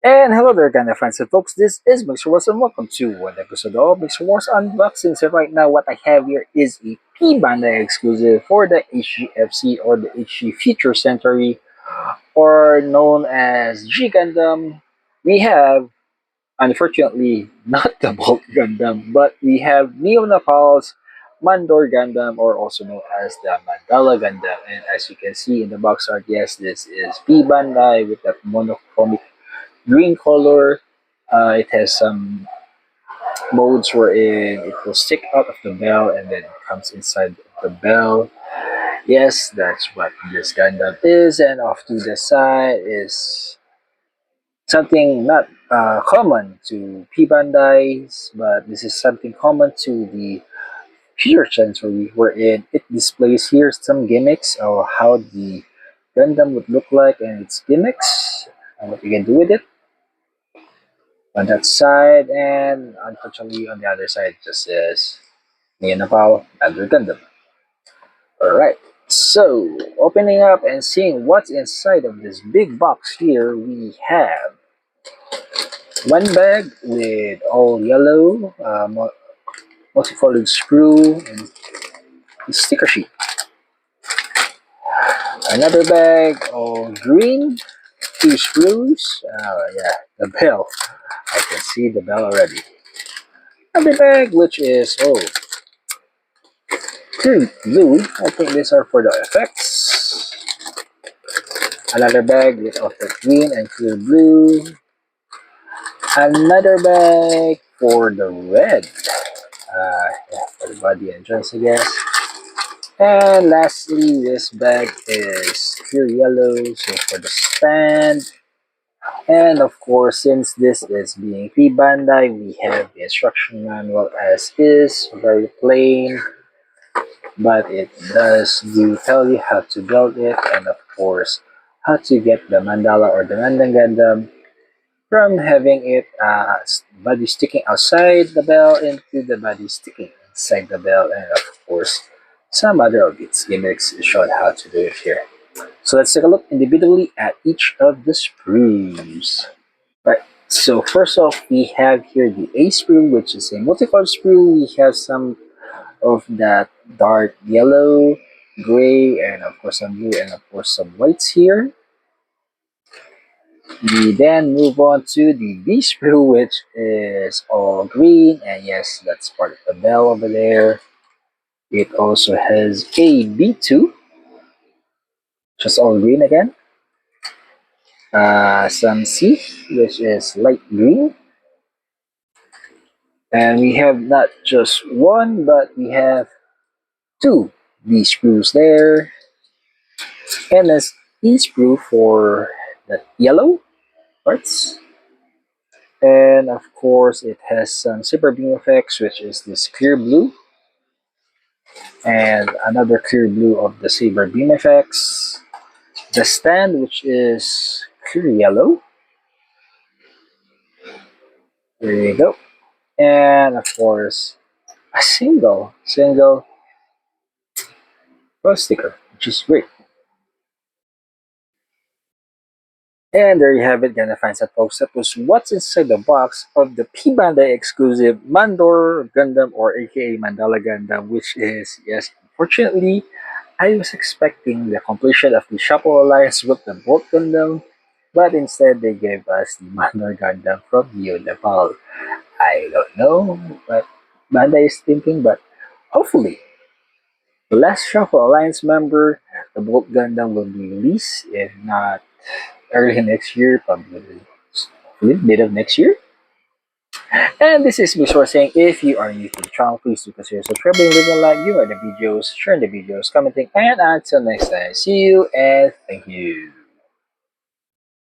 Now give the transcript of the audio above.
And hello there, kind of fans and folks. This is Mixer Wars, and welcome to one episode of Mixer Wars Unboxing. So right now, what I have here is a Bandai exclusive for the HGFC or the HG Future Century, or known as G Gundam. We have, unfortunately, not the Bolt Gundam, but we have Neo Napal's Mandor Gundam, or also known as the Mandala Gundam. And as you can see in the box art, yes, this is Bandai with that monochromic green color. It has some modes wherein it will stick out of the bell and then it comes inside the bell. Yes, that's what this Gundam is. And off to the side is something not common to P Bandai's, but this is something common to the Future Sensory, wherein it displays here some gimmicks of how the Gundam would look like and its gimmicks and what you can do with it on that side, and unfortunately on the other side it just says Neonapal Mandor Gundam. Alright, so opening up and seeing what's inside of this big box here, we have one bag with all yellow, multicolored screw and sticker sheet. Another bag all green, two screws. Yeah, the bell. I can see the bell already. Another bag which is blue. I think these are for the effects. Another bag with the green and clear blue. Another bag for the red. Yeah, for the body and joints, I guess. And lastly, this bag is clear yellow, so for the stand. And of course, since this is being Bandai, we have the instruction manual as is, very plain, but it does do tell you how to build it, and of course how to get the mandala or the Mandan Gundam from having it body sticking outside the bell into the body sticking inside the bell, and of course some other of its gimmicks showed how to do it here. So let's take a look individually at each of the sprues. Right, so first off we have here the A sprue, which is a multicolored sprue. We have some of that dark yellow, gray, and of course some blue, and of course some whites here. We then move on to the B sprue, which is all green, and yes, that's part of the bell over there. It also has a B2, just all green again. Some C, which is light green. And we have not just one, but we have two B sprues there. And as E sprue for the yellow parts. And of course, it has some super beam effects, which is this clear blue, and another clear blue of the saber beam effects. The stand, which is clear yellow. There you go. And of course, a single well sticker, which is great. And there you have it, gonna find that folks. That was what's inside the box of the P Bandai exclusive Mandor Gundam, or aka Mandala Gundam, which is, yes, unfortunately, I was expecting the completion of the Shuffle Alliance with the Bolt Gundam, but instead they gave us the Mandor Gundam from Neo Nepal. I don't know what Bandai is thinking, but hopefully, the last Shuffle Alliance member, the Bolt Gundam, will be released, if not early next year, probably mid of next year. And this is Mishore saying, if you are new to the channel, please do consider subscribing, leaving a like, viewing the videos, sharing the videos, commenting, and until next time, see you and thank you.